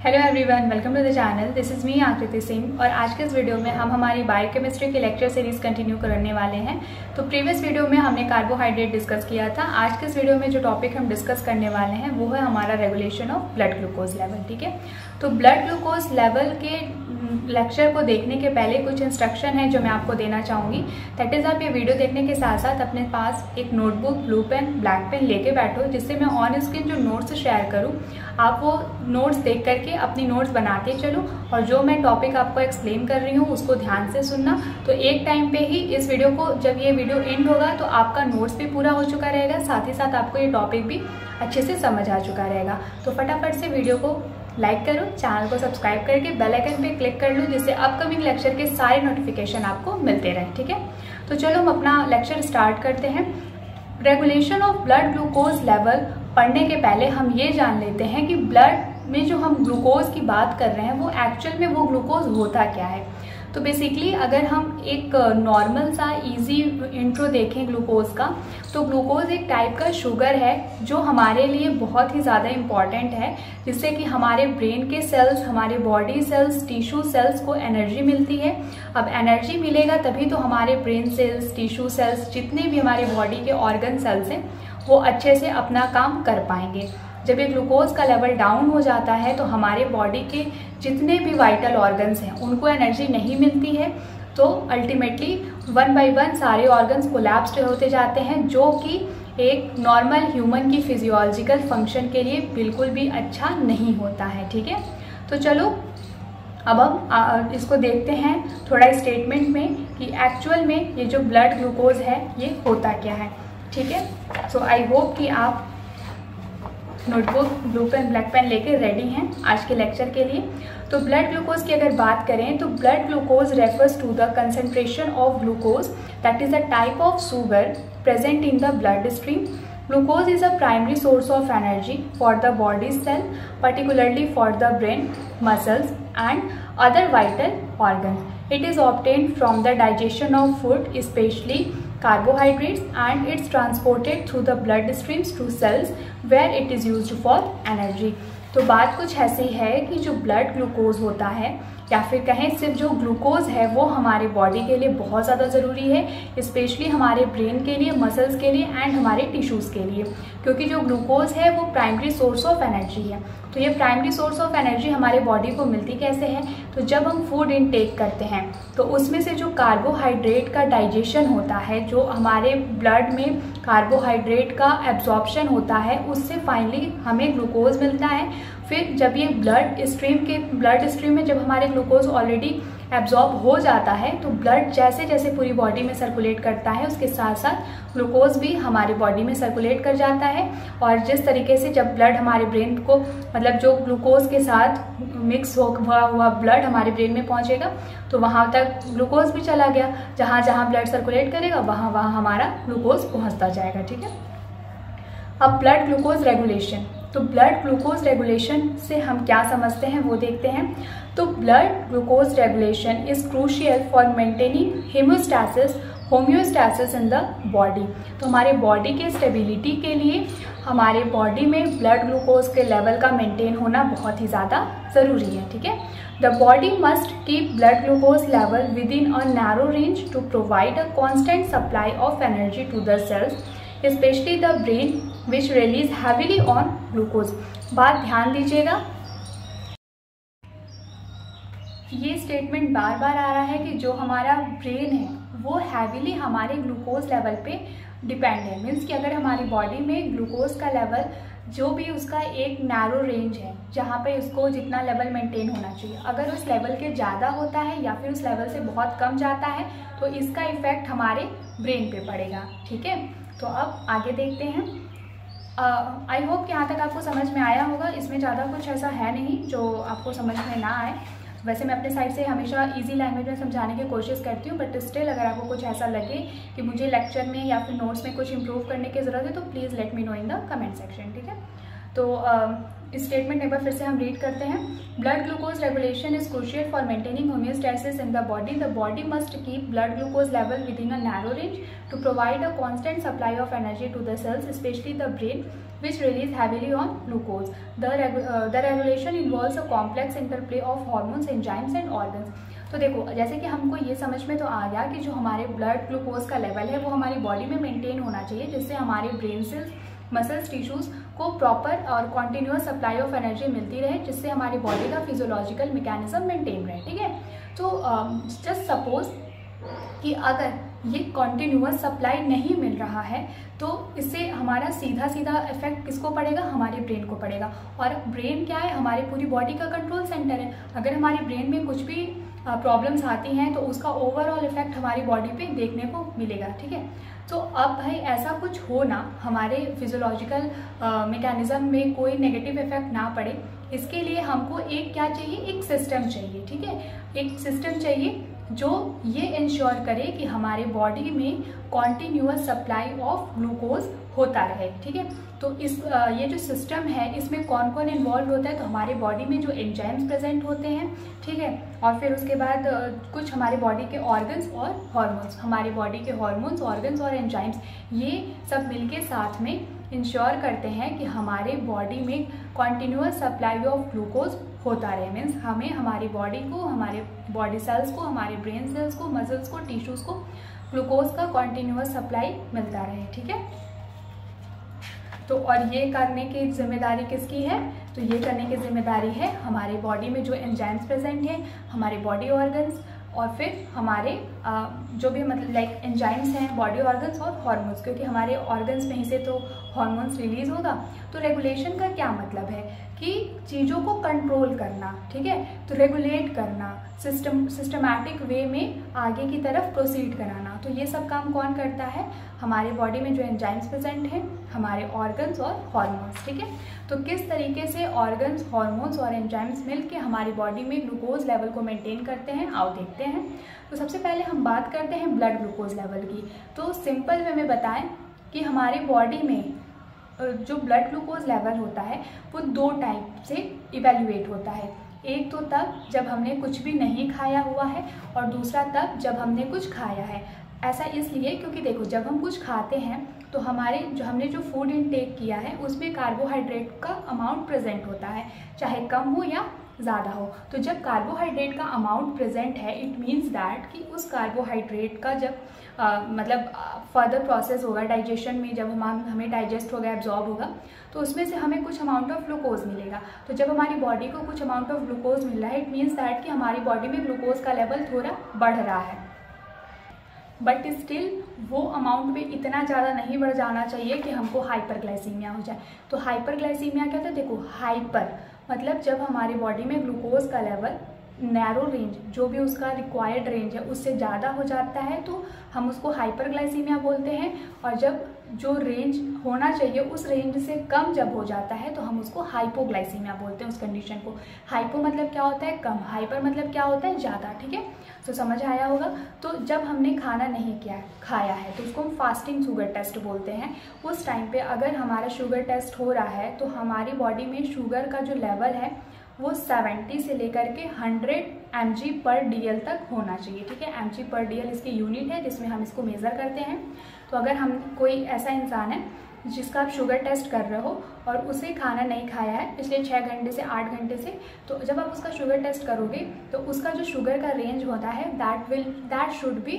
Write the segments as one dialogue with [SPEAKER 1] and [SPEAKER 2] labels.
[SPEAKER 1] Hello everyone, welcome to the channel. This is me Aakriti Singh और आज के इस वीडियो में हम हमारी बायोकेमिस्ट्री की लेक्चर सीरीज कंटिन्यू करने वाले हैं। तो प्रीवियस वीडियो में हमने कार्बोहाइड्रेट डिस्कस किया था। आज के इस वीडियो में जो टॉपिक हम डिस्कस करने वाले हैं वो है हमारा regulation of blood glucose level. ठीक है, तो ब्लड ग्लूकोज लेवल के लेक्चर को देखने के पहले कुछ इंस्ट्रक्शन है जो मैं आपको देना चाहूँगी। दैट इज़ आप ये वीडियो देखने के साथ साथ अपने पास एक notebook, blue pen, black pen लेके बैठो, जिससे मैं ऑन स्क्रीन जो नोट्स शेयर करूँ आप वो नोट्स देख करके अपनी नोट्स बनाते चलो और जो मैं टॉपिक आपको एक्सप्लेन कर रही हूँ उसको ध्यान से सुनना। तो एक टाइम पे ही इस वीडियो को, जब ये वीडियो एंड होगा तो आपका नोट्स भी पूरा हो चुका रहेगा, साथ ही साथ आपको ये टॉपिक भी अच्छे से समझ आ चुका रहेगा। तो फटाफट से वीडियो को लाइक करो, चैनल को सब्सक्राइब करके बेल आइकन पे क्लिक कर लो, जिससे अपकमिंग लेक्चर के सारे नोटिफिकेशन आपको मिलते रहें। ठीक है, तो चलो हम अपना लेक्चर स्टार्ट करते हैं। Regulation of blood glucose level पढ़ने के पहले हम ये जान लेते हैं कि ब्लड में जो हम ग्लूकोज की बात कर रहे हैं वो एक्चुअल में वो ग्लूकोज होता क्या है। तो बेसिकली अगर हम एक नॉर्मल सा इजी इंट्रो देखें ग्लूकोज का, तो ग्लूकोज एक टाइप का शुगर है जो हमारे लिए बहुत ही ज़्यादा इम्पॉर्टेंट है, जिससे कि हमारे ब्रेन के सेल्स, हमारे बॉडी सेल्स, टिश्यू सेल्स को एनर्जी मिलती है। अब एनर्जी मिलेगा तभी तो हमारे ब्रेन सेल्स, टिश्यू सेल्स, जितने भी हमारे बॉडी के ऑर्गन सेल्स हैं वो अच्छे से अपना काम कर पाएंगे। जब ये ग्लूकोज का लेवल डाउन हो जाता है तो हमारे बॉडी के जितने भी वाइटल ऑर्गन्स हैं उनको एनर्जी नहीं मिलती है, तो अल्टीमेटली वन बाय वन सारे ऑर्गन्स कोलैप्स्ड होते जाते हैं, जो कि एक नॉर्मल ह्यूमन की फिजियोलॉजिकल फंक्शन के लिए बिल्कुल भी अच्छा नहीं होता है। ठीक है, तो चलो अब हम इसको देखते हैं थोड़ा स्टेटमेंट में कि एक्चुअल में ये जो ब्लड ग्लूकोज है ये होता क्या है। ठीक है, सो आई होप कि आप notebook, blue pen, black pen लेके रेडी हैं आज के लेक्चर के लिए। तो ब्लड ग्लूकोज की अगर बात करें तो blood glucose refers to the concentration of glucose that is a type of sugar present in the blood stream. Glucose is a primary source of energy for the body cell, particularly for the brain, muscles and other vital organs. It is obtained from the digestion of food, especially carbohydrates, and it's transported through the blood streams to cells where it is used for energy. तो बात कुछ ऐसी है कि जो blood glucose होता है या फिर कहें सिर्फ जो ग्लूकोज है वो हमारे बॉडी के लिए बहुत ज़्यादा ज़रूरी है, स्पेशली हमारे ब्रेन के लिए, मसल्स के लिए एंड हमारे टिश्यूज़ के लिए, क्योंकि जो ग्लूकोज है वो प्राइमरी सोर्स ऑफ एनर्जी है। तो ये प्राइमरी सोर्स ऑफ एनर्जी हमारे बॉडी को मिलती कैसे है, तो जब हम फूड इनटेक करते हैं तो उसमें से जो कार्बोहाइड्रेट का डाइजेशन होता है, जो हमारे ब्लड में कार्बोहाइड्रेट का एब्जॉर्प्शन होता है, उससे फाइनली हमें ग्लूकोज मिलता है। फिर जब ये ब्लड स्ट्रीम में जब हमारे ग्लूकोज ऑलरेडी एब्जॉर्ब हो जाता है तो ब्लड जैसे जैसे पूरी बॉडी में सर्कुलेट करता है उसके साथ साथ ग्लूकोज भी हमारी बॉडी में सर्कुलेट कर जाता है। और जिस तरीके से जब ब्लड हमारे ब्रेन को, मतलब जो ग्लूकोज के साथ मिक्स हुआ ब्लड हमारे ब्रेन में पहुंचेगा तो वहाँ तक ग्लूकोज भी चला गया, जहाँ जहाँ ब्लड सर्कुलेट करेगा वहाँ वहाँ हमारा ग्लूकोज पहुँचता जाएगा। ठीक है, अब ब्लड ग्लूकोज रेगुलेशन। तो ब्लड ग्लूकोज रेगुलेशन से हम क्या समझते हैं वो देखते हैं। तो blood glucose regulation is crucial for maintaining homeostasis in the body. तो हमारे बॉडी के स्टेबिलिटी के लिए हमारे बॉडी में ब्लड ग्लूकोज के लेवल का मेंटेन होना बहुत ही ज़्यादा ज़रूरी है। ठीक है, the body must keep blood glucose level within a narrow range to provide a constant supply of energy to the cells, especially the brain which release heavily on glucose. बात ध्यान दीजिएगा, ये स्टेटमेंट बार बार आ रहा है कि जो हमारा brain है वो हैविली हमारे ग्लूकोज लेवल पे डिपेंड है। मीन्स कि अगर हमारी बॉडी में ग्लूकोज का लेवल जो भी उसका एक नैरो रेंज है जहाँ पे उसको जितना लेवल मेंटेन होना चाहिए, अगर उस लेवल के ज़्यादा होता है या फिर उस लेवल से बहुत कम जाता है तो इसका इफेक्ट हमारे ब्रेन पे पड़ेगा। ठीक है, तो अब आगे देखते हैं। आई होप कि यहाँ तक आपको समझ में आया होगा। इसमें ज़्यादा कुछ ऐसा है नहीं जो आपको समझ में ना आए। वैसे मैं अपने साइड से हमेशा इजी लैंग्वेज में समझाने की कोशिश करती हूँ, बट स्टिल अगर आपको कुछ ऐसा लगे कि मुझे लेक्चर में या फिर नोट्स में कुछ इम्प्रूव करने की ज़रूरत है तो please let me know in the comment section. ठीक है, तो स्टेटमेंट एक बार फिर से हम रीड करते हैं। Blood glucose regulation is crucial for maintaining homeostasis in the body. The body must keep blood glucose level within a narrow range to provide a constant supply of energy to the cells, especially the brain which release heavily on glucose. The regulation involves a complex interplay of hormones, enzymes and organs. तो देखो, जैसे कि हमको ये समझ में तो आ गया कि जो हमारे ब्लड ग्लूकोज का लेवल है वो हमारी बॉडी में मेंटेन होना चाहिए, जिससे हमारे ब्रेन सेल्स, मसल्स, टिश्यूज को प्रॉपर और कॉन्टिन्यूअस सप्लाई ऑफ एनर्जी मिलती रहे, जिससे हमारी बॉडी का फिजियोलॉजिकल मैकेनिज्म मेंटेन रहे। ठीक है, तो जस्ट सपोज कि अगर ये कॉन्टिन्यूअस सप्लाई नहीं मिल रहा है तो इससे हमारा सीधा सीधा इफेक्ट किसको पड़ेगा? हमारे ब्रेन को पड़ेगा। और ब्रेन क्या है? हमारी पूरी बॉडी का कंट्रोल सेंटर है। अगर हमारे ब्रेन में कुछ भी प्रॉब्लम्स आती हैं तो उसका ओवरऑल इफेक्ट हमारी बॉडी पे देखने को मिलेगा। ठीक है, तो अब भाई ऐसा कुछ हो ना, हमारे फिजियोलॉजिकल मैकेनिज्म में कोई नेगेटिव इफेक्ट ना पड़े, इसके लिए हमको एक क्या चाहिए? एक सिस्टम चाहिए। ठीक है, एक सिस्टम चाहिए जो ये इंश्योर करे कि हमारे बॉडी में कॉन्टिन्यूअस सप्लाई ऑफ ग्लूकोज होता रहे। ठीक है, तो इस ये जो सिस्टम है इसमें कौन कौन इन्वॉल्व होता है? तो हमारे बॉडी में जो एंजाइम्स प्रेजेंट होते हैं, ठीक है, और फिर उसके बाद कुछ हमारे बॉडी के ऑर्गन्स और हार्मोन्स, हमारे बॉडी के हार्मोन्स, ऑर्गन्स और एंजाइम्स, ये सब मिलके साथ में इंश्योर करते हैं कि हमारे बॉडी में कॉन्टिन्यूअस सप्लाई ऑफ ग्लूकोज होता रहे। मीन्स हमें हमारी बॉडी को, हमारे बॉडी सेल्स को, हमारे ब्रेन सेल्स को, मसल्स को, टिश्यूज को ग्लूकोज का कॉन्टिन्यूअस सप्लाई मिलता रहे। ठीक है, तो और ये करने की जिम्मेदारी किसकी है? तो ये करने की जिम्मेदारी है हमारे बॉडी में जो एंजाइम्स प्रेजेंट हैं, हमारे बॉडी ऑर्गन्स, और फिर हमारे जो भी मतलब लाइक एंजाइम्स हैं, बॉडी ऑर्गन्स और हार्मोन्स, क्योंकि हमारे ऑर्गन्स में ही से तो हार्मोन्स रिलीज होगा। तो रेगुलेशन का क्या मतलब है? कि चीज़ों को कंट्रोल करना। ठीक है, तो रेगुलेट करना, सिस्टमैटिक वे में आगे की तरफ प्रोसीड कराना। तो ये सब काम कौन करता है? हमारे बॉडी में जो एंजाइम्स प्रेजेंट हैं, हमारे ऑर्गन्स और हार्मोन्स। ठीक है, तो किस तरीके से ऑर्गन्स, हार्मोन्स और एंजाइम्स मिलके हमारी बॉडी में ग्लूकोज लेवल को मेंटेन करते हैं, आओ देखते हैं। तो सबसे पहले हम बात करते हैं ब्लड ग्लूकोज लेवल की। तो सिंपल वे में बताएं कि हमारी बॉडी में जो ब्लड ग्लूकोज लेवल होता है वो दो टाइप से इवेल्युएट होता है। एक तो तब जब हमने कुछ भी नहीं खाया हुआ है, और दूसरा तब जब हमने कुछ खाया है। ऐसा इसलिए क्योंकि देखो, जब हम कुछ खाते हैं तो हमने जो फूड इनटेक किया है उसमें कार्बोहाइड्रेट का अमाउंट प्रेजेंट होता है, चाहे कम हो या ज़्यादा हो। तो जब कार्बोहाइड्रेट का अमाउंट प्रेजेंट है, इट मीन्स दैट कि उस कार्बोहाइड्रेट का जब मतलब फर्दर प्रोसेस होगा डाइजेशन में, जब हमें डाइजेस्ट होगा, एब्जॉर्ब होगा, तो उसमें से हमें कुछ अमाउंट ऑफ ग्लूकोज मिलेगा। तो जब हमारी बॉडी को कुछ अमाउंट ऑफ ग्लूकोज मिल रहा है, इट मीन्स दैट कि हमारी बॉडी में ग्लूकोज का लेवल थोड़ा बढ़ रहा है। बट स्टिल वो अमाउंट भी इतना ज़्यादा नहीं बढ़ जाना चाहिए कि हमको हाइपरग्लाइसीमिया हो जाए। तो हाइपरग्लाइसीमिया क्या होता है? देखो, हाइपर मतलब जब हमारी बॉडी में ग्लूकोज का लेवल नैरो रेंज, जो भी उसका रिक्वायर्ड रेंज है, उससे ज़्यादा हो जाता है तो हम उसको हाइपरग्लाइसीमिया बोलते हैं। और जब जो रेंज होना चाहिए उस रेंज से कम जब हो जाता है तो हम उसको हाइपोग्लाइसीमिया बोलते हैं उस कंडीशन को। हाइपो मतलब क्या होता है? कम। हाइपर मतलब क्या होता है? ज़्यादा। ठीक है, तो समझ आया होगा। तो जब हमने खाना नहीं खाया है तो उसको हम फास्टिंग शुगर टेस्ट बोलते हैं। उस टाइम पे अगर हमारा शुगर टेस्ट हो रहा है तो हमारी बॉडी में शुगर का जो लेवल है वो 70 से लेकर के 100 mg/dl तक होना चाहिए। ठीक है, mg/dl इसकी यूनिट है जिसमें हम इसको मेज़र करते हैं। तो अगर हम कोई ऐसा इंसान है जिसका आप शुगर टेस्ट कर रहे हो और उसे खाना नहीं खाया है पिछले 6 घंटे से 8 घंटे से, तो जब आप उसका शुगर टेस्ट करोगे तो उसका जो शुगर का रेंज होता है that should be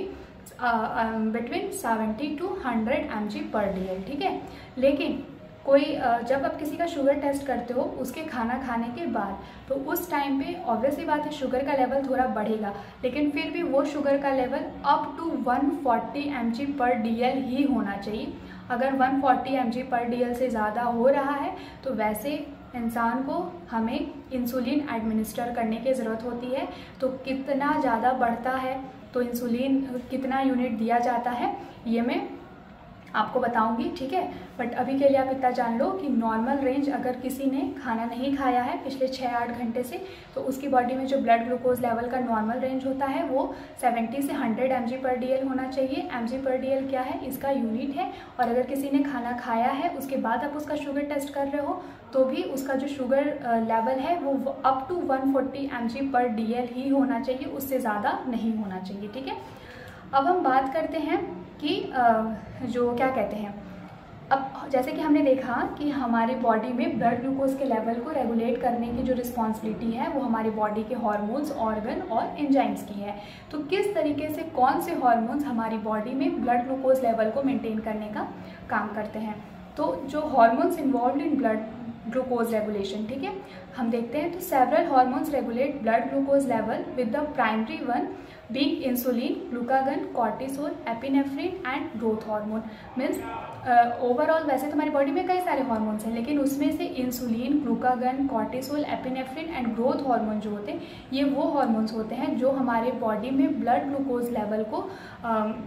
[SPEAKER 1] between 70 to 100 mg/dl। ठीक है, लेकिन जब आप किसी का शुगर टेस्ट करते हो उसके खाना खाने के बाद, तो उस टाइम पे ऑब्वियसली बात है शुगर का लेवल थोड़ा बढ़ेगा, लेकिन फिर भी वो शुगर का लेवल अप टू 140 mg/dl ही होना चाहिए। अगर 140 mg/dl से ज़्यादा हो रहा है तो वैसे इंसान को हमें इंसुलिन एडमिनिस्टर करने की ज़रूरत होती है। तो कितना ज़्यादा बढ़ता है तो इंसुलिन कितना यूनिट दिया जाता है ये मैं आपको बताऊंगी, ठीक है। बट अभी के लिए आप इतना जान लो कि नॉर्मल रेंज अगर किसी ने खाना नहीं खाया है पिछले 6-8 घंटे से, तो उसकी बॉडी में जो ब्लड ग्लूकोज लेवल का नॉर्मल रेंज होता है वो 70 से 100 mg/dl होना चाहिए। mg/dl क्या है, इसका यूनिट है। और अगर किसी ने खाना खाया है उसके बाद आप उसका शुगर टेस्ट कर रहे हो तो भी उसका जो शुगर लेवल है वो अप टू 140 mg/dl ही होना चाहिए, उससे ज़्यादा नहीं होना चाहिए, ठीक है। अब हम बात करते हैं कि जो क्या कहते हैं, अब जैसे कि हमने देखा कि हमारी बॉडी में ब्लड ग्लूकोज के लेवल को रेगुलेट करने की जो रिस्पॉन्सिबिलिटी है वो हमारी बॉडी के हार्मोन्स, ऑर्गन और एंजाइम्स की है। तो किस तरीके से कौन से हार्मोन्स हमारी बॉडी में ब्लड ग्लूकोज लेवल को मेंटेन करने का काम करते हैं, तो जो hormones involve in blood glucose regulation, ठीक है, हम देखते हैं। तो several hormones regulate blood glucose level with the primary one being insulin, glucagon, cortisol, epinephrine and growth hormone. Means overall वैसे तो हमारी बॉडी में कई सारे हार्मोन्स हैं, लेकिन उसमें से insulin, glucagon, cortisol, epinephrine and growth hormone जो होते हैं ये वो हार्मोन्स होते हैं जो हमारे बॉडी में ब्लड ग्लूकोज लेवल को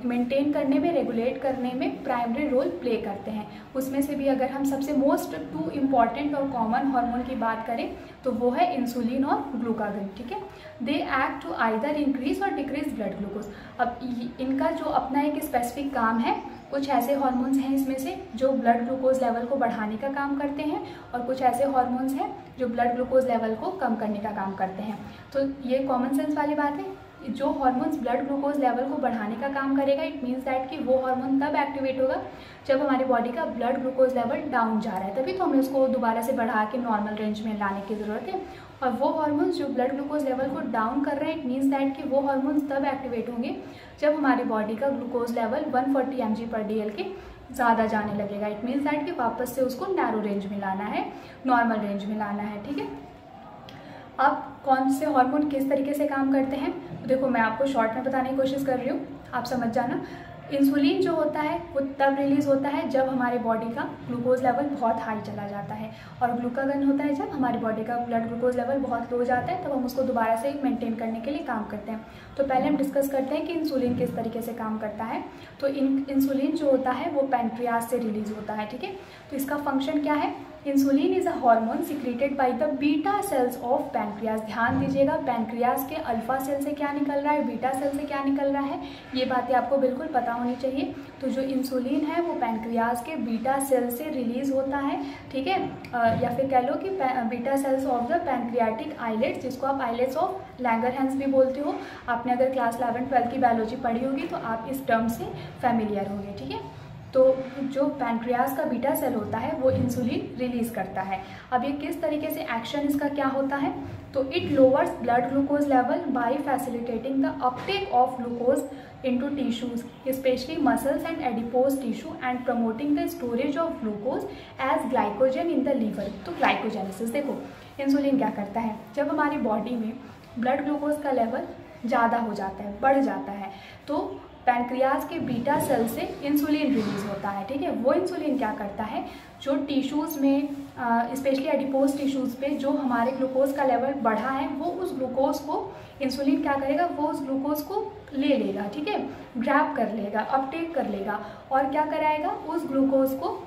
[SPEAKER 1] मेंटेन करने में, रेगुलेट करने में प्राइमरी रोल प्ले करते हैं। उसमें से भी अगर हम सबसे मोस्ट 2 इम्पॉर्टेंट और कॉमन हार्मोन की बात करें तो वो है इंसुलिन और ग्लूकागन, ठीक है। They act to either increase or decrease blood glucose. अब इनका जो अपना एक स्पेसिफिक काम है, कुछ ऐसे हार्मोन्स हैं इसमें से जो ब्लड ग्लूकोज लेवल को बढ़ाने का काम करते हैं और कुछ ऐसे हार्मोन्स हैं जो ब्लड ग्लूकोज लेवल को कम करने का काम करते हैं। तो ये कॉमन सेंस वाली बात है, जो हार्मोन्स ब्लड ग्लूकोज लेवल को बढ़ाने का काम करेगा, इट मीन्स दैट कि वो हार्मोन तब एक्टिवेट होगा जब हमारी बॉडी का ब्लड ग्लूकोज लेवल डाउन जा रहा है, तभी तो हमें उसको दोबारा से बढ़ा के नॉर्मल रेंज में लाने की ज़रूरत है। और वो हार्मोन्स जो ब्लड ग्लूकोज लेवल को डाउन कर रहे हैं, इट मीन्स दैट कि वो हार्मोन्स तब एक्टिवेट होंगे जब हमारी बॉडी का ग्लूकोज लेवल 140 mg/dl के ज़्यादा जाने लगेगा। इट मीन्स दैट कि वापस से उसको नैरो रेंज में लाना है, नॉर्मल रेंज में लाना है, ठीक है। अब कौन से हार्मोन किस तरीके से काम करते हैं, तो देखो मैं आपको शॉर्ट में बताने की कोशिश कर रही हूँ, आप समझ जाना। इंसुलिन जो होता है वो तब रिलीज होता है जब हमारी बॉडी का ग्लूकोज लेवल बहुत हाई चला जाता है, और ग्लूकागन होता है जब हमारी बॉडी का ब्लड ग्लूकोज लेवल बहुत लो जाता है, तब हम उसको दोबारा से मेंटेन करने के लिए काम करते हैं। तो पहले हम डिस्कस करते हैं कि इंसुलिन किस तरीके से काम करता है। तो इंसुलिन जो होता है वो पैंक्रियाज से रिलीज होता है, ठीक है। तो इसका फंक्शन क्या है, insulin is a hormone secreted by the beta cells of pancreas. ध्यान दीजिएगा, पैंक्रियाज के अल्फा सेल से क्या निकल रहा है, बीटा सेल से क्या निकल रहा है, ये बातें आपको बिल्कुल पता होनी चाहिए। तो जो इंसुलिन है वो पैंक्रियाज के बीटा सेल से रिलीज होता है, ठीक है, या फिर कह लो कि beta cells of the pancreatic islets, जिसको आप आइलेट्स ऑफ लैंगरहैंस भी बोलते हो। आपने अगर क्लास 11-12 की बायोलॉजी पढ़ी होगी तो आप इस टर्म से फैमिलियर होंगे, ठीक है। तो जो पैंक्रियाज का बीटा सेल होता है वो इंसुलिन रिलीज करता है। अब ये किस तरीके से एक्शन इसका क्या होता है, तो it lowers blood glucose level by facilitating the Uptake of glucose into tissues, especially muscles and adipose tissue, and promoting the storage of glucose as glycogen in the liver। तो ग्लाइकोजेनेसिस, देखो insulin क्या करता है, जब हमारी body में blood glucose का level ज़्यादा हो जाता है, बढ़ जाता है, तो पैंक्रियाज के बीटा सेल से इंसुलिन रिलीज होता है, ठीक है। वो इंसुलिन क्या करता है, जो टिश्यूज़ में स्पेशली एडिपोज टिश्यूज़ पे जो हमारे ग्लूकोज का लेवल बढ़ा है, वो उस ग्लूकोज को इंसुलिन क्या करेगा, वो उस ग्लूकोज को ले लेगा, ठीक है, ग्रैब कर लेगा, अपटेक कर लेगा, और क्या कराएगा, उस ग्लूकोज को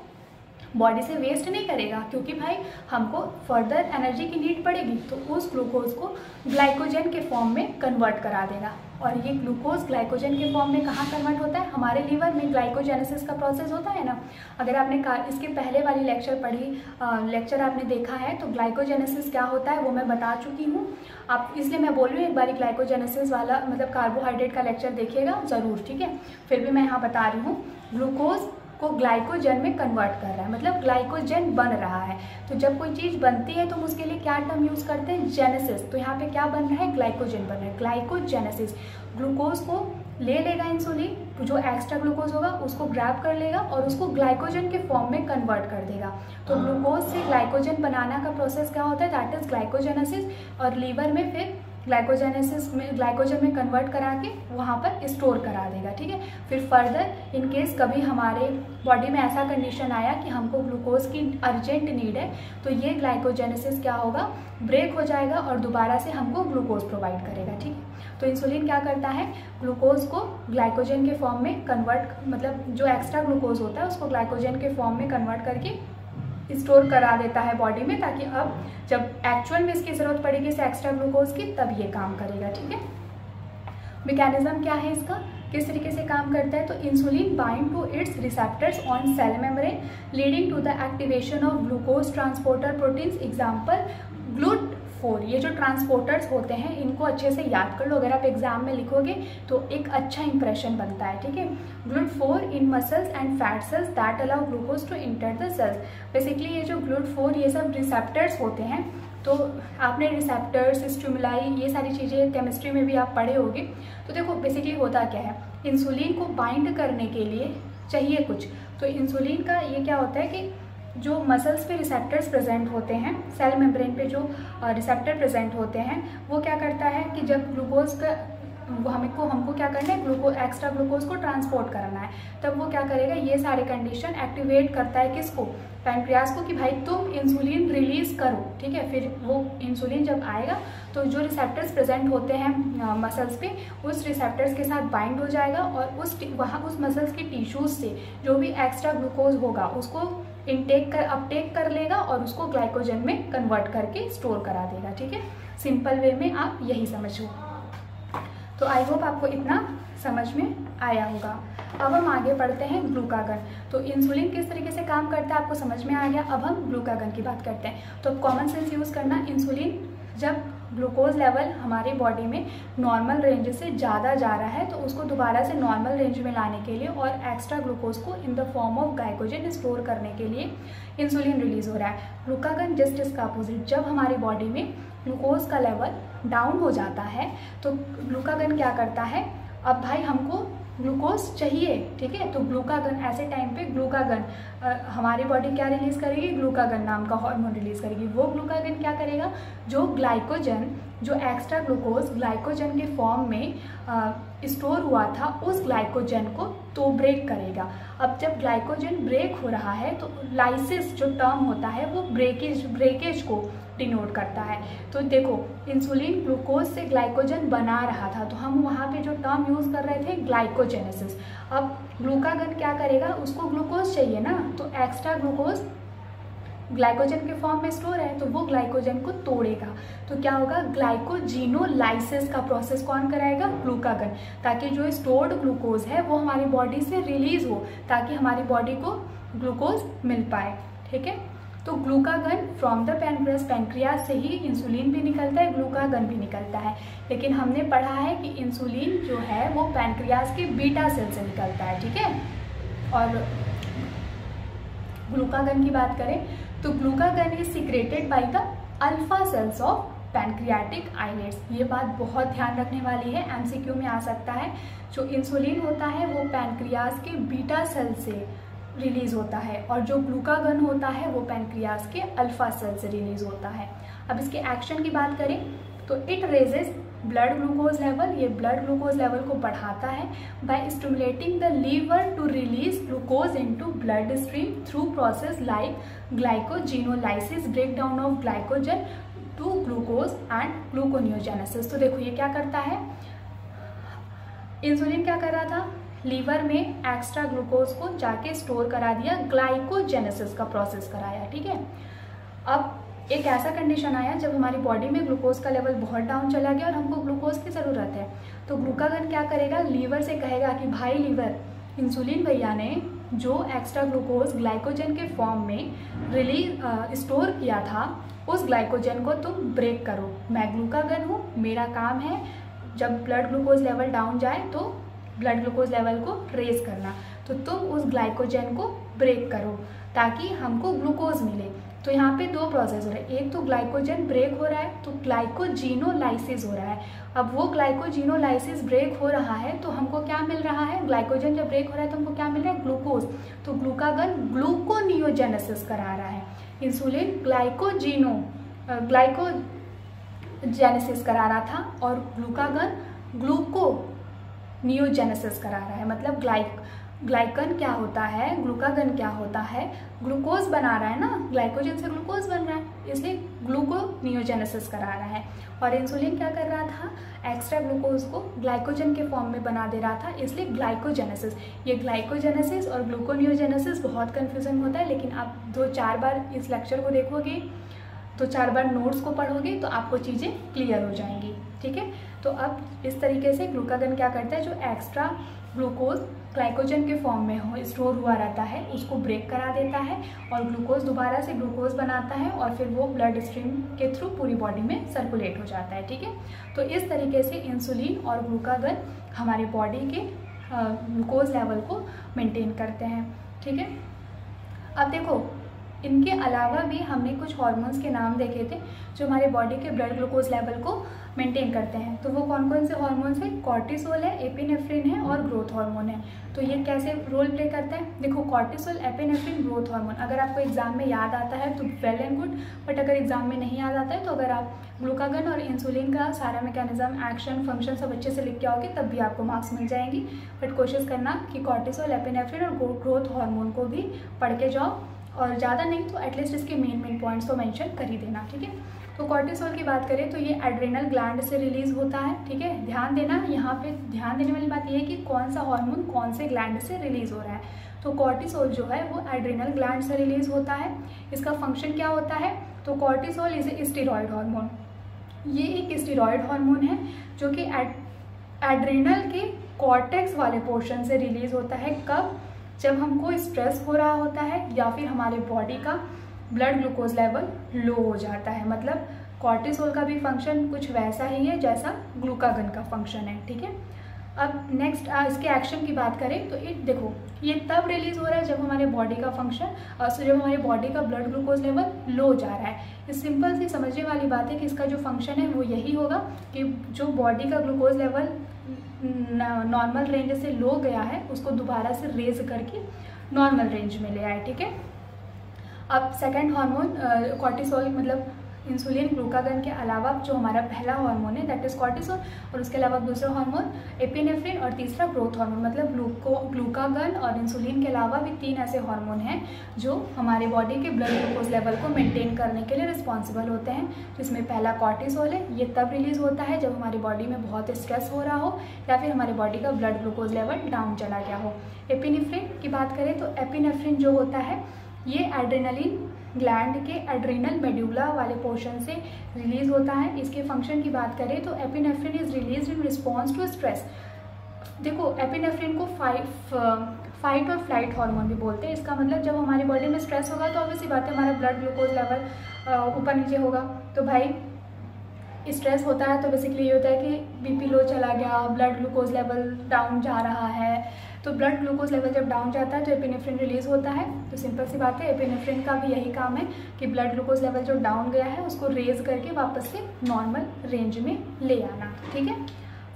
[SPEAKER 1] बॉडी से वेस्ट नहीं करेगा, क्योंकि भाई हमको फर्दर एनर्जी की नीड पड़ेगी, तो उस ग्लूकोज को ग्लाइकोजन के फॉर्म में कन्वर्ट करा देगा। और ये ग्लूकोज ग्लाइकोजन के फॉर्म में कहाँ कन्वर्ट होता है, हमारे लीवर में ग्लाइकोजेनेसिस का प्रोसेस होता है ना। अगर आपने इसके पहले वाली लेक्चर आपने देखा है तो ग्लाइकोजेनेसिस क्या होता है वो मैं बता चुकी हूँ, आप इसलिए मैं बोल रही हूँ एक बार ग्लाइकोजेनेसिस वाला मतलब कार्बोहाइड्रेट का लेक्चर देखिएगा ज़रूर, ठीक है। फिर भी मैं यहाँ बता रही हूँ, ग्लूकोज को ग्लाइकोजन में कन्वर्ट कर रहा है, मतलब ग्लाइकोजन बन रहा है। तो जब कोई चीज़ बनती है तो हम उसके लिए क्या टर्म यूज़ करते हैं, जेनेसिस। तो यहाँ पे क्या बन रहा है, ग्लाइकोजन बन रहा है, ग्लाइकोजेनेसिस। ग्लूकोज को ले लेगा इंसुलिन, जो एक्स्ट्रा ग्लूकोज होगा उसको ग्रैब कर लेगा और उसको ग्लाइकोजन के फॉर्म में कन्वर्ट कर देगा। तो ग्लूकोज से ग्लाइकोजन बनाना का प्रोसेस क्या होता है, दैट इज ग्लाइकोजेनेसिस। और लीवर में फिर ग्लाइकोजेनेसिस में ग्लाइकोजन में कन्वर्ट करा के वहाँ पर स्टोर करा देगा, ठीक है। फिर फर्दर इन केस कभी हमारे बॉडी में ऐसा कंडीशन आया कि हमको ग्लूकोज की अर्जेंट नीड है, तो ये ग्लाइकोजेनेसिस क्या होगा, ब्रेक हो जाएगा और दोबारा से हमको ग्लूकोज प्रोवाइड करेगा, ठीक है। तो इंसुलिन क्या करता है, ग्लूकोज को ग्लाइकोजन के फॉर्म में कन्वर्ट, मतलब जो एक्स्ट्रा ग्लूकोज होता है उसको ग्लाइकोजन के फॉर्म में कन्वर्ट करके स्टोर करा देता है बॉडी में, ताकि अब जब एक्चुअल में इसकी ज़रूरत पड़ेगी इस एक्स्ट्रा ग्लूकोज की, तब ये काम करेगा, ठीक है। मैकेनिज्म क्या है इसका, किस तरीके से काम करता है, तो insulin bind to its receptors on cell membrane leading to the activation of glucose transporter proteins, example GLUT4। ये जो ट्रांसपोर्टर्स होते हैं इनको अच्छे से याद कर लो, अगर आप एग्जाम में लिखोगे तो एक अच्छा इंप्रेशन बनता है, ठीक है। GLUT4 in muscles and fat cells that allow glucose to enter the cells. Basically ये जो GLUT4 ये सब रिसेप्टर्स होते हैं, तो आपने रिसेप्टर्स, स्टिमुलाई, ये सारी चीज़ें केमिस्ट्री में भी आप पढ़े होंगे। तो देखो बेसिकली होता क्या है, इंसुलिन को बाइंड करने के लिए चाहिए कुछ, तो इंसुलिन का ये क्या होता है कि जो मसल्स पे रिसेप्टर्स प्रेजेंट होते हैं, सेल मेम्ब्रेन पे जो रिसेप्टर प्रेजेंट होते हैं, वो क्या करता है कि जब ग्लूकोज का हमको क्या करना है, एक्स्ट्रा ग्लूकोज को ट्रांसपोर्ट करना है, तब वो क्या करेगा, ये सारे कंडीशन एक्टिवेट करता है किसको, पैनक्रियास को, कि भाई तुम इंसुलिन रिलीज करो, ठीक है। फिर वो इंसुलिन जब आएगा तो जो रिसेप्टर्स प्रेजेंट होते हैं मसल्स पे, उस रिसेप्टर्स के साथ बाइंड हो जाएगा और उस मसल्स की टिश्यूज से जो भी एक्स्ट्रा ग्लूकोज होगा उसको अपटेक कर लेगा और उसको ग्लाइकोजन में कन्वर्ट करके स्टोर करा देगा, ठीक है। सिंपल वे में आप यही समझो। तो आई होप आपको इतना समझ में आया होगा। अब हम आगे बढ़ते हैं ग्लूकागन। तो इंसुलिन किस तरीके से काम करता है आपको समझ में आ गया। अब हम ग्लूकागन की बात करते हैं। तो कॉमन सेंस यूज़ करना, इंसुलिन जब ग्लूकोज लेवल हमारी बॉडी में नॉर्मल रेंज से ज़्यादा जा रहा है तो उसको दोबारा से नॉर्मल रेंज में लाने के लिए और एक्स्ट्रा ग्लूकोज को in the form of glycogen store करने के लिए इंसुलिन रिलीज हो रहा है। ग्लूकागन जस्ट इसका अपोजिट, जब हमारी बॉडी में ग्लूकोज का लेवल डाउन हो जाता है तो ग्लूकागन क्या करता है, अब भाई हमको ग्लूकोज चाहिए, ठीक है। तो ग्लूकागन ऐसे टाइम पे ग्लूकागन हमारी बॉडी क्या रिलीज करेगी, ग्लूकागन नाम का हार्मोन रिलीज करेगी। वो ग्लूकागन क्या करेगा, जो ग्लाइकोजन, जो एक्स्ट्रा ग्लूकोज ग्लाइकोजन के फॉर्म में स्टोर हुआ था, उस ग्लाइकोजन को तो ब्रेक करेगा। अब जब ग्लाइकोजन ब्रेक हो रहा है तो लाइसिस जो टर्म होता है वो ब्रेकेज को डिनोट करता है। तो देखो इंसुलिन ग्लूकोज से ग्लाइकोजन बना रहा था, तो हम वहाँ पे जो टर्म यूज़ कर रहे थे ग्लाइकोजेनेसिस। अब ग्लूकागन क्या करेगा, उसको ग्लूकोज चाहिए ना, तो एक्स्ट्रा ग्लूकोज ग्लाइकोजन के फॉर्म में स्टोर है तो वो ग्लाइकोजन को तोड़ेगा। तो क्या होगा, ग्लाइकोजिनोलाइसिस का प्रोसेस कौन कराएगा, ग्लूकागन, ताकि जो स्टोर्ड ग्लूकोज है वो हमारी बॉडी से रिलीज हो, ताकि हमारी बॉडी को ग्लूकोज मिल पाए, ठीक है। तो ग्लूकागन फ्रॉम द पैनक्रियास से ही इंसुलिन भी निकलता है, ग्लूकागन भी निकलता है। लेकिन हमने पढ़ा है कि इंसुलिन जो है वो पैनक्रियास के बीटा सेल से निकलता है, ठीक है। और ग्लूकागन की बात करें तो glucagon is secreted by the alpha cells of pancreatic islets. ये बात बहुत ध्यान रखने वाली है, एमसीक्यू में आ सकता है। जो इंसुलिन होता है वो पैनक्रियास के बीटा सेल से रिलीज होता है और जो ग्लूकागन होता है वो पैनक्रियास के अल्फा सेल से रिलीज होता है। अब इसके एक्शन की बात करें तो it raises blood glucose level, ये ब्लड ग्लूकोज लेवल को बढ़ाता है by stimulating the liver to release glucose into blood stream through process like glycogenolysis, break down of glycogen to glucose and gluconeogenesis. तो देखो ये क्या करता है, इंसुलिन क्या कर रहा था, लीवर में एक्स्ट्रा ग्लूकोज को जाके स्टोर करा दिया, ग्लाइकोजेनेसिस का प्रोसेस कराया, ठीक है। अब एक ऐसा कंडीशन आया जब हमारी बॉडी में ग्लूकोज का लेवल बहुत डाउन चला गया और हमको ग्लूकोज की ज़रूरत है, तो ग्लूकागन क्या करेगा, लीवर से कहेगा कि भाई लीवर, इंसुलिन भैया ने जो एक्स्ट्रा ग्लूकोज ग्लाइकोजन के फॉर्म में स्टोर किया था उस ग्लाइकोजन को तुम ब्रेक करो। मैं ग्लूकागन हूँ, मेरा काम है जब ब्लड ग्लूकोज लेवल डाउन जाए तो ब्लड ग्लूकोज लेवल को रेज करना, तो तुम उस ग्लाइकोजन को ब्रेक करो ताकि हमको ग्लूकोज मिले। तो यहाँ पे दो प्रोसेस हो रहे हैं, एक तो ग्लाइकोजन ब्रेक हो रहा है तो ग्लाइकोजिनोलाइसिस हो रहा है। अब वो ग्लाइकोजिनोलाइसिस ब्रेक हो रहा है तो हमको क्या मिल रहा है, ग्लाइकोजन जब ब्रेक हो रहा है तो हमको क्या मिल रहा है, ग्लूकोज। तो ग्लूकागन ग्लूकोनियोजेनेसिस करा रहा है, इंसुलिन जेनेसिस करा रहा था और ग्लूकागन ग्लूकोनियोजेनेसिस करा रहा है। मतलब ग्लाइकन क्या होता है, ग्लूकागन क्या होता है, ग्लूकोज बना रहा है ना, ग्लाइकोजन से ग्लूकोज बन रहा है, इसलिए ग्लूकोनियोजेनेसिस करा रहा है। और इंसुलिन क्या कर रहा था, एक्स्ट्रा ग्लूकोज को ग्लाइकोजन के फॉर्म में बना दे रहा था, इसलिए ग्लाइकोजेनेसिस। ये ग्लाइकोजेनेसिस और ग्लूकोनियोजेनेसिस बहुत कन्फ्यूजन होता है, लेकिन आप 2-4 बार इस लेक्चर को देखोगे, तो 4 बार नोट्स को पढ़ोगे तो आपको चीज़ें क्लियर हो जाएंगी। ठीक है, तो अब इस तरीके से ग्लूकागन क्या करता है, जो एक्स्ट्रा ग्लूकोज ग्लाइकोजन के फॉर्म में स्टोर हुआ रहता है उसको ब्रेक करा देता है और ग्लूकोज दोबारा से ग्लूकोज बनाता है और फिर वो ब्लड स्ट्रीम के थ्रू पूरी बॉडी में सर्कुलेट हो जाता है। ठीक है, तो इस तरीके से इंसुलिन और ग्लूकागन हमारे बॉडी के ग्लूकोज लेवल को मेंटेन करते हैं। ठीक है, अब देखो इनके अलावा भी हमने कुछ हार्मोन्स के नाम देखे थे जो हमारे बॉडी के ब्लड ग्लूकोज लेवल को मेंटेन करते हैं। तो वो कौन कौन से हार्मोन्स हैं, कॉर्टिसोल है, एपिनेफ्रिन है और ग्रोथ हार्मोन है। तो ये कैसे रोल प्ले करता है, देखो कॉर्टिसोल, एपिनेफ्रिन, ग्रोथ हार्मोन अगर आपको एग्जाम में याद आता है तो वेल एंड गुड, बट अगर एग्जाम में नहीं याद आता है तो अगर आप ग्लूकागन और इंसुलिन का सारा मैकेनिज्म, एक्शन, फंक्शन सब अच्छे से लिख के आओगे तब भी आपको मार्क्स मिल जाएंगी। बट कोशिश करना कि कॉर्टिसोल, एपिनेफ्रिन और ग्रोथ हार्मोन को भी पढ़ के जाओ, और ज़्यादा नहीं तो एटलीस्ट इसके मेन पॉइंट्स तो मेंशन कर ही देना। ठीक है, तो कॉर्टिसोल की बात करें तो ये एड्रेनल ग्लैंड से रिलीज होता है। ठीक है, ध्यान देना, यहाँ पे ध्यान देने वाली बात ये है कि कौन सा हार्मोन कौन से ग्लैंड से रिलीज हो रहा है। तो कॉर्टिसोल जो है वो एड्रेनल ग्लैंड से रिलीज होता है। इसका फंक्शन क्या होता है, तो cortisol is a steroid hormone. ये एक स्टेरॉयड हार्मोन है जो कि एड्रेनल के कॉर्टेक्स वाले पोर्शन से रिलीज होता है। कब, जब हमको स्ट्रेस हो रहा होता है या फिर हमारे बॉडी का ब्लड ग्लूकोज लेवल लो हो जाता है। मतलब कॉर्टिसोल का भी फंक्शन कुछ वैसा ही है जैसा ग्लूकागन का फंक्शन है। ठीक है, अब नेक्स्ट इसके एक्शन की बात करें तो देखो ये तब रिलीज हो रहा है जब हमारे बॉडी का फंक्शन, जब हमारे बॉडी का ब्लड ग्लूकोज लेवल लो जा रहा है। ये सिंपल सी समझने वाली बात है कि इसका जो फंक्शन है वो यही होगा कि जो बॉडी का ग्लूकोज लेवल नॉर्मल रेंज से लो गया है उसको दोबारा से रेज करके नॉर्मल रेंज में ले आए। ठीक है, अब सेकंड हार्मोन कॉर्टिसोल मतलब इंसुलिन, ग्लूकागन के अलावा जो हमारा पहला हार्मोन है दैट इज कॉर्टिसोल, और उसके अलावा दूसरा हार्मोन एपिनेफ्रिन और तीसरा ग्रोथ हार्मोन। मतलब ग्लूकागन और इंसुलिन के अलावा भी 3 ऐसे हार्मोन हैं जो हमारे बॉडी के ब्लड ग्लूकोज लेवल को मेंटेन करने के लिए रिस्पॉन्सिबल होते हैं। जिसमें पहला कॉर्टिसोल है, ये तब रिलीज होता है जब हमारी बॉडी में बहुत स्ट्रेस हो रहा हो या फिर हमारी बॉडी का ब्लड ग्लूकोज लेवल डाउन चला गया हो। एपिनेफ्रिन की बात करें तो एपिनेफ्रिन जो होता है ये एड्रेनलिन ग्लैंड के एड्रेनल मेड्यूला वाले पोर्शन से रिलीज होता है। इसके फंक्शन की बात करें तो epinephrine is release in response to stress. देखो एपिनेफ्रिन को फाइट और फ्लाइट हार्मोन भी बोलते हैं। इसका मतलब जब हमारी बॉडी में स्ट्रेस होगा तो ऑब्वियसली बात है हमारा ब्लड ग्लूकोज लेवल ऊपर नीचे होगा। तो भाई स्ट्रेस होता है तो बेसिकली ये होता है कि बीपी लो चला गया, ब्लड ग्लूकोज लेवल डाउन जा रहा है। तो ब्लड ग्लूकोज लेवल जब डाउन जाता है तो एपिनेफ्रिन रिलीज होता है। तो सिंपल सी बात है, एपिनेफ्रिन का भी यही काम है कि ब्लड ग्लूकोज लेवल जो डाउन गया है उसको रेज करके वापस से नॉर्मल रेंज में ले आना। ठीक है,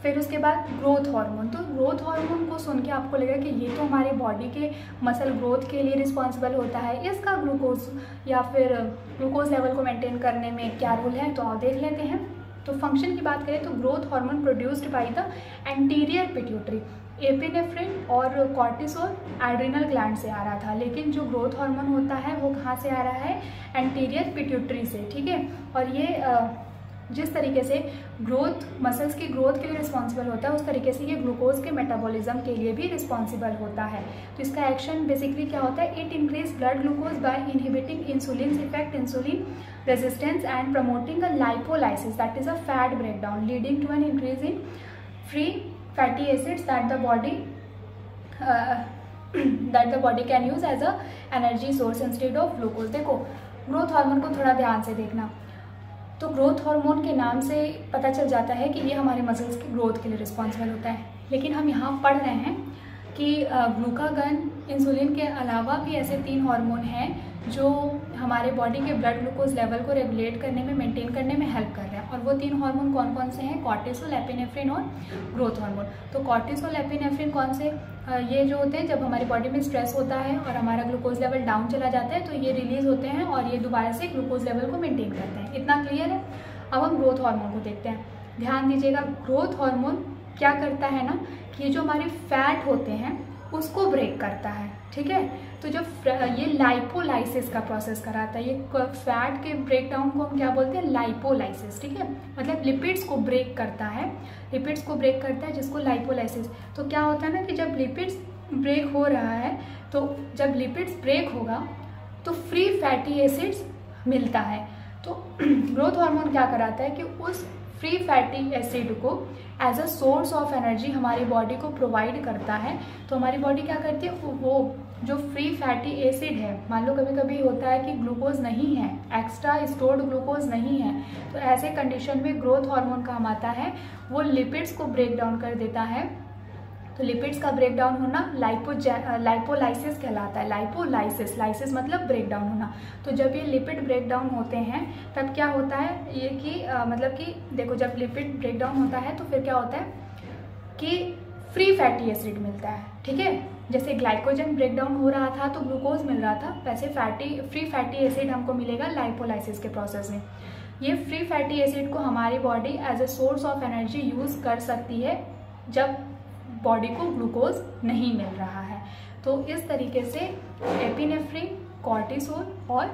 [SPEAKER 1] फिर उसके बाद ग्रोथ हार्मोन। तो ग्रोथ हार्मोन को सुन के आपको लगेगा कि ये तो हमारे बॉडी के मसल ग्रोथ के लिए रिस्पॉन्सिबल होता है, इसका ग्लूकोज या फिर ग्लूकोज लेवल को मेंटेन करने में क्या रोल है, तो आप देख लेते हैं। तो फंक्शन की बात करें तो growth hormone produced by the anterior pituitary. Epinephrine और कॉर्टिसोल एड्रिनल ग्लैंड से आ रहा था, लेकिन जो ग्रोथ हार्मोन होता है वो कहाँ से आ रहा है, एंटीरियर पिट्यूटरी से। ठीक है, और ये जिस तरीके से ग्रोथ मसल्स की ग्रोथ के लिए रिस्पॉन्सिबल होता है उस तरीके से ये ग्लूकोज के मेटाबॉलिज्म के लिए भी रिस्पॉन्सिबल होता है। तो इसका एक्शन बेसिकली क्या होता है, it increase blood glucose by inhibiting insulin effect, insulin resistance and promoting a lipolysis that is a fat breakdown leading to an increase in free fatty acids that the body can use as a energy source instead of glucose. देखो growth hormone को थोड़ा ध्यान से देखना। तो growth hormone के नाम से पता चल जाता है कि ये हमारे मसल्स की ग्रोथ के लिए रिस्पॉन्सिबल होता है, लेकिन हम यहाँ पढ़ रहे हैं कि ग्लूकागन, इंसुलिन के अलावा भी ऐसे 3 हार्मोन हैं जो हमारे बॉडी के ब्लड ग्लूकोज लेवल को रेगुलेट करने में, मेंटेन करने में हेल्प कर रहे हैं। और वो 3 हार्मोन कौन कौन से हैं, कॉर्टिसोल, एपिनेफ्रिन और ग्रोथ हार्मोन। तो कॉर्टिसोल, एपिनेफ्रिन कौन से, ये जो होते हैं जब हमारी बॉडी में स्ट्रेस होता है और हमारा ग्लूकोज लेवल डाउन चला जाता है तो ये रिलीज होते हैं और ये दोबारा से ग्लूकोज लेवल को मेंटेन करते हैं। इतना क्लियर है। अब हम ग्रोथ हार्मोन को देखते हैं। ध्यान दीजिएगा, ग्रोथ हार्मोन क्या करता है ना कि ये जो हमारे फैट होते हैं उसको ब्रेक करता है, ठीक है। तो जब ये लाइपोलाइसिस का प्रोसेस कराता है, ये फैट के ब्रेक डाउन को हम क्या बोलते हैं, लाइपोलाइसिस, ठीक है। मतलब लिपिड्स को ब्रेक करता है, लिपिड्स को ब्रेक करता है जिसको लाइपोलाइसिस। तो क्या होता है ना कि जब लिपिड्स ब्रेक हो रहा है, तो जब लिपिड्स ब्रेक होगा तो फ्री फैटी एसिड्स मिलता है। तो ग्रोथ हार्मोन क्या कराता है कि उस फ्री फैटी एसिड को as a source of energy हमारी बॉडी को प्रोवाइड करता है। तो हमारी बॉडी क्या करती है, वो जो फ्री फैटी एसिड है, मान लो कभी कभी होता है कि ग्लूकोज नहीं है, एक्स्ट्रा स्टोर्ड ग्लूकोज नहीं है, तो ऐसे कंडीशन में ग्रोथ हार्मोन काम आता है, वो लिपिड्स को ब्रेक डाउन कर देता है। तो लिपिड्स का ब्रेक डाउन होना लाइपोलाइसिस कहलाता है। लाइपोलाइसिस, लाइसिस मतलब ब्रेक डाउन होना। तो जब ये लिपिड ब्रेक डाउन होते हैं तब क्या होता है ये कि मतलब कि देखो, जब लिपिड ब्रेक डाउन होता है तो फिर क्या होता है कि फ्री फैटी एसिड मिलता है, ठीक है। जैसे ग्लाइकोजन ब्रेक डाउन हो रहा था तो ग्लूकोज मिल रहा था, वैसे फ्री फैटी एसिड हमको मिलेगा लाइपोलाइसिस के प्रोसेस में। ये फ्री फैटी एसिड को हमारी body as a source of energy use कर सकती है जब बॉडी को ग्लूकोज नहीं मिल रहा है। तो इस तरीके से एपिनेफ्रिन, कॉर्टिसोल और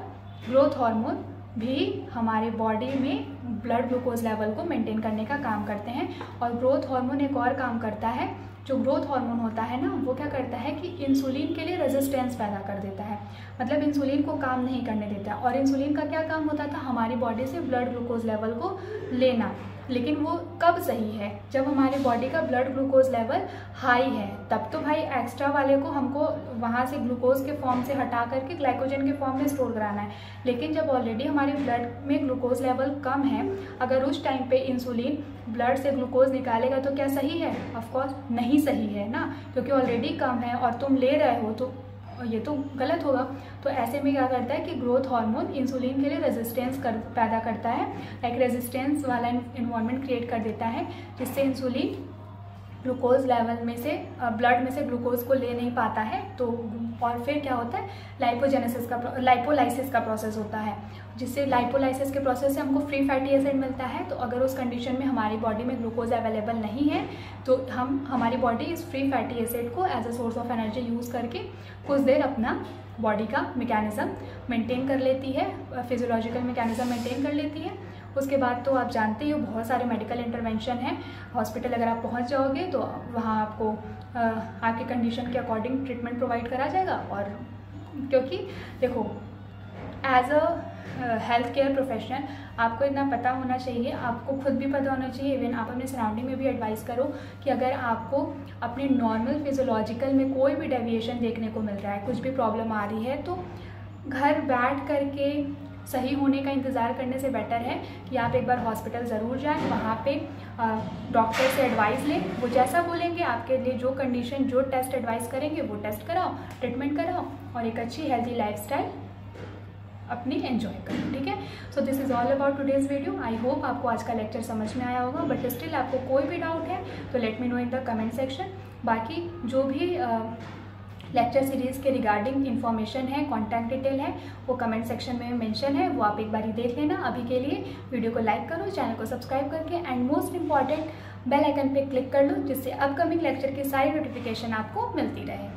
[SPEAKER 1] ग्रोथ हार्मोन भी हमारे बॉडी में ब्लड ग्लूकोज लेवल को मेंटेन करने का काम करते हैं। और ग्रोथ हार्मोन एक और काम करता है, जो ग्रोथ हार्मोन होता है ना, वो क्या करता है कि इंसुलिन के लिए रेजिस्टेंस पैदा कर देता है। मतलब इंसुलिन को काम नहीं करने देता। और इंसुलिन का क्या काम होता था, हमारी बॉडी से ब्लड ग्लूकोज लेवल को लेना। लेकिन वो कब सही है, जब हमारे बॉडी का ब्लड ग्लूकोज लेवल हाई है, तब तो भाई एक्स्ट्रा वाले को हमको वहाँ से ग्लूकोज के फॉर्म से हटा करके ग्लाइकोजन के फॉर्म में स्टोर कराना है। लेकिन जब ऑलरेडी हमारे ब्लड में ग्लूकोज लेवल कम है, अगर उस टाइम पे इंसुलिन ब्लड से ग्लूकोज निकालेगा तो क्या सही है? ऑफकोर्स नहीं सही है ना, क्योंकि ऑलरेडी कम है और तुम ले रहे हो तो ये तो गलत होगा। तो ऐसे में क्या करता है कि ग्रोथ हार्मोन इंसुलिन के लिए रेजिस्टेंस पैदा करता है, एक रेजिस्टेंस वाला इन्वायरमेंट क्रिएट कर देता है, जिससे इंसुलिन ग्लूकोज लेवल में से ब्लड में से ग्लूकोज को ले नहीं पाता है। तो और फिर क्या होता है, लाइपोलाइसिस का प्रोसेस होता है, जिससे लाइपोलाइसिस के प्रोसेस से हमको फ्री फैटी एसिड मिलता है। तो अगर उस कंडीशन में हमारी बॉडी में ग्लूकोज अवेलेबल नहीं है तो हमारी बॉडी इस फ्री फैटी एसिड को as a source of energy use करके कुछ देर अपना बॉडी का मैकेनिज्म मेंटेन कर लेती है, फिजियोलॉजिकल मैकेनिज्म मेंटेन कर लेती है। उसके बाद तो आप जानते ही हो बहुत सारे मेडिकल इंटरवेंशन हैं। हॉस्पिटल अगर आप पहुंच जाओगे तो वहाँ आपको आपकी कंडीशन के अकॉर्डिंग ट्रीटमेंट प्रोवाइड करा जाएगा। और क्योंकि देखो, as a health care professional आपको इतना पता होना चाहिए, आपको खुद भी पता होना चाहिए, इवन आप अपने सराउंडिंग में भी एडवाइस करो कि अगर आपको अपने नॉर्मल फिजियोलॉजिकल में कोई भी डेविएशन देखने को मिल रहा है, कुछ भी प्रॉब्लम आ रही है, तो घर बैठ करके सही होने का इंतज़ार करने से बेटर है कि आप एक बार हॉस्पिटल ज़रूर जाएं, वहाँ पे डॉक्टर से एडवाइस लें। वो जैसा बोलेंगे, आपके लिए जो कंडीशन, जो टेस्ट एडवाइस करेंगे वो टेस्ट कराओ, ट्रीटमेंट कराओ और एक अच्छी हेल्थी लाइफस्टाइल अपनी एंजॉय करो, ठीक है। So this is all about today's video. I hope आपको आज का लेक्चर समझ में आया होगा, बट स्टिल आपको कोई भी डाउट है तो let me know in the comment section. बाकी जो भी लेक्चर सीरीज़ के रिगार्डिंग इन्फॉर्मेशन है, कॉन्टैक्ट डिटेल है, वो कमेंट सेक्शन में मेंशन है, वो आप एक बार देख लेना। अभी के लिए वीडियो को लाइक करो, चैनल को सब्सक्राइब करके, and most important bell icon पे क्लिक कर लो, जिससे अपकमिंग लेक्चर की सारी नोटिफिकेशन आपको मिलती रहे।